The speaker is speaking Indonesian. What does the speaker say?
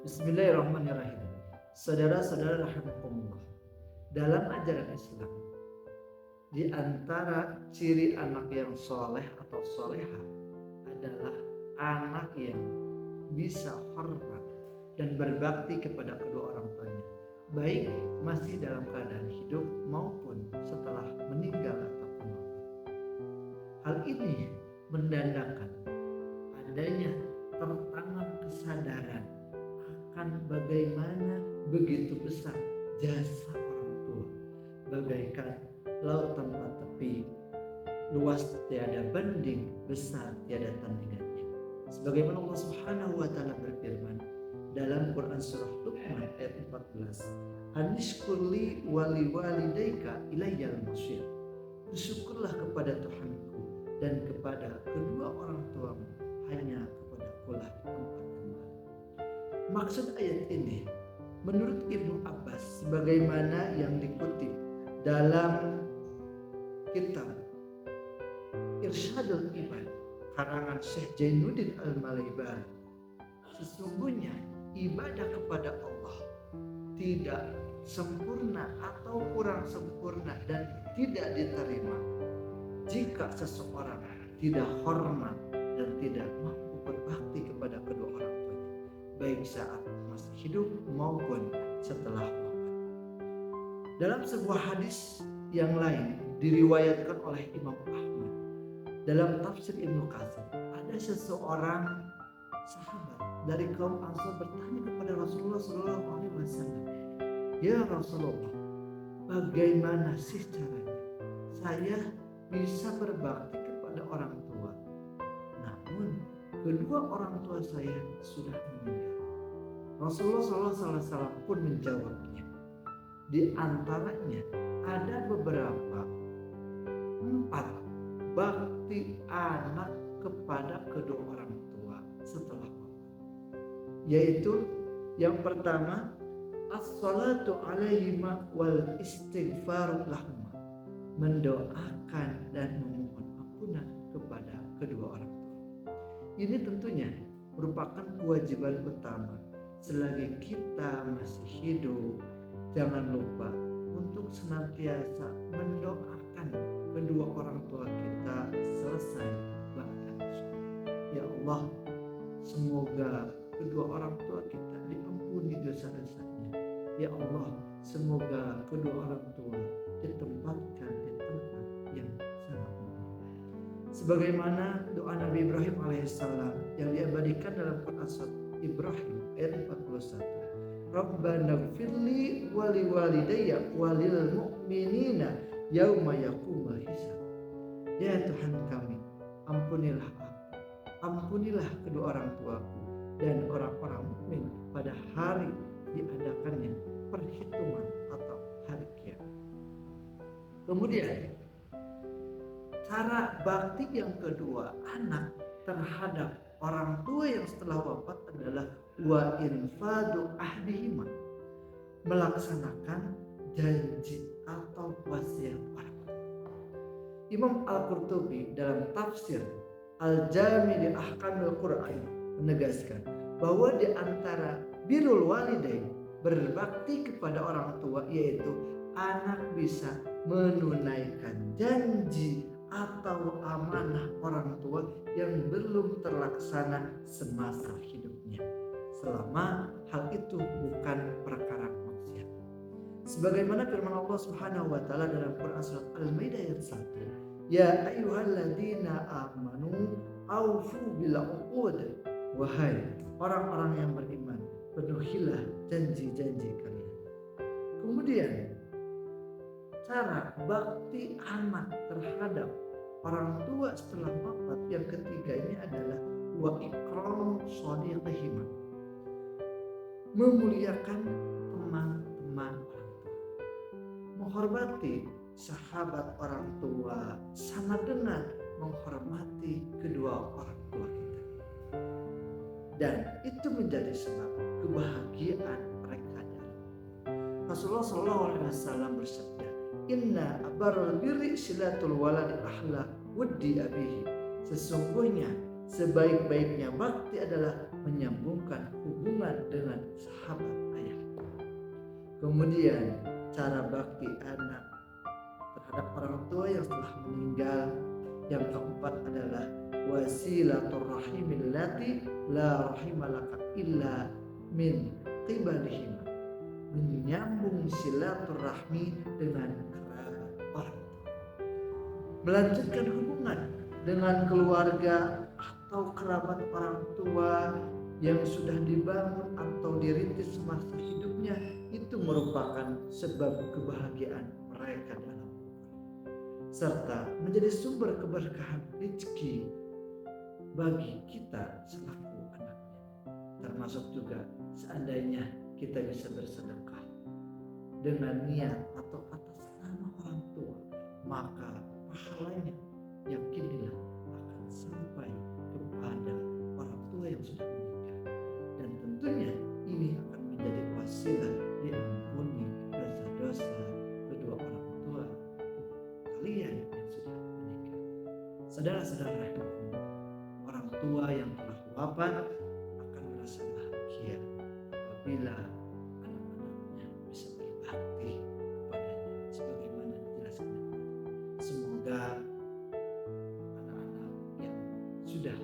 Bismillahirrahmanirrahim. Saudara-saudara rahimakumullah. Dalam ajaran Islam, di antara ciri anak yang soleh atau soleha adalah anak yang bisa hormat dan berbakti kepada kedua orang tuanya, baik masih dalam keadaan hidup maupun setelah meninggal ataupun wafat. Hal ini mendandakan adanya tertanam kesadaran akan bagaimana begitu besar jasa orang tua, bagaikan laut tanpa tepi, luas tiada banding, besar tiada tandingannya. Sebagaimana Allah Subhanahu wa taala berfirman dalam Quran surah Luqman ayat 14, "Anishkurli wali walidaika ilayyal masyir." Bersyukurlah kepada Tuhanku dan kepada kedua orang tuamu, hanya kepadakulah tempat kembali. Maksud ayat ini menurut Ibnu Abbas sebagaimana yang dikutip dalam kitab Irsyadul Ibad karangan Syekh Jainuddin Al-Malaibari, sesungguhnya ibadah kepada Allah tidak sempurna atau kurang sempurna dan tidak diterima jika seseorang tidak hormat dan tidak mampu berbakti kepada kedua orang tuanya, baik saat masih hidup maupun setelah wafat. Dalam sebuah hadis yang lain diriwayatkan oleh Imam Ahmad dalam tafsir Ibnu Katsir, ada seseorang sahabat dari kaum Ansor bertanya kepada Rasulullah SAW, "Ya Rasulullah, bagaimana sih caranya saya bisa berbakti kepada orang tua, namun kedua orang tua saya sudah meninggal?" Rasulullah SAW pun menjawabnya, di antaranya ada beberapa 4 bakti anak kepada kedua orang tua setelah wafat, yaitu yang pertama as-salatu alaihima wal istighfaru lahuma, mendoakan dan memohon ampunan kepada kedua orang tua. Ini tentunya merupakan kewajiban utama selagi kita masih hidup. Jangan lupa untuk senantiasa mendoakan kedua orang tua kita selesai ba'da. Ya Allah, semoga kedua orang tua kita diampuni dosa-dosanya. Ya Allah, semoga kedua orang tua ditempatkan di tempat yang sangat mulia. Sebagaimana doa Nabi Ibrahim alaihissalam yang diabadikan dalam Quran surat Ibrahim ayat 41, "Rabbana ighfirli wa liwalidayya wa lil mu'minina yauma yaqumul hisab." Ya Tuhan kami, ampunilah aku, ampunilah kedua orang tuaku dan orang-orang mukmin pada hari diadakannya perhitungan atau hari kiamat. Kemudian cara bakti yang kedua anak terhadap orang tua yang setelah wafat adalah wa infadu ahdihima, melaksanakan janji atau wasiat orang tua. Imam Al-Qurtubi dalam tafsir Al-Jami' li Ahkamil Quran menegaskan bahwa di antara birrul walidain, berbakti kepada orang tua, yaitu anak bisa menunaikan janji atau amanah orang tua yang belum terlaksana semasa hidupnya, selama hal itu bukan perkara maksiat. Sebagaimana firman Allah Subhanahu wa taala dalam Quran surat Al-Maidah ayat 1, "Ya ayyuhalladzina amanu aufu bil uqud." Wahai orang-orang yang beriman, penuhilah janji-janji kalian. Kemudian cara bakti anak terhadap orang tua setelah wafat yang ketiga ini adalah wa ikram shadiqihima, memuliakan teman-teman orang tua. Menghormati sahabat orang tua sama dengan menghormati kedua orang tua kita, dan itu menjadi sebab kebahagiaan mereka. Rasulullah SAW bersabda, "Inna abarul birri silatul walad ahla wuddi abihi." Sesungguhnya sebaik-baiknya bakti adalah menyambungkan hubungan hubungan dengan sahabat ayah. Kemudian cara bakti anak terhadap orang tua yang telah meninggal. Yang keempat adalah wasilaturrahimil lati la rahimalaka illa min qibalihim, menyambung silaturahmi dengan kerabat orang tua, melanjutkan hubungan dengan keluarga atau kerabat orang tua yang sudah dibangun atau dirintis semasa hidupnya. Itu merupakan sebab kebahagiaan mereka dalam serta menjadi sumber keberkahan rezeki bagi kita selaku anaknya. Termasuk juga seandainya kita bisa bersedekah dengan niat atau atas nama orang tua, maka pahalanya yakinilah akan sampai kepada orang tua yang sudah meninggal, dan tentunya ini akan menjadi wasilah diampuni dosa-dosa kedua orang tua kalian yang sudah meninggal. Saudara-saudara, orang tua yang telah wafat akan merasa bahagia apabila anak-anaknya bisa berbakti kepadanya sebagaimana dijelaskan. Semoga anak-anak yang sudah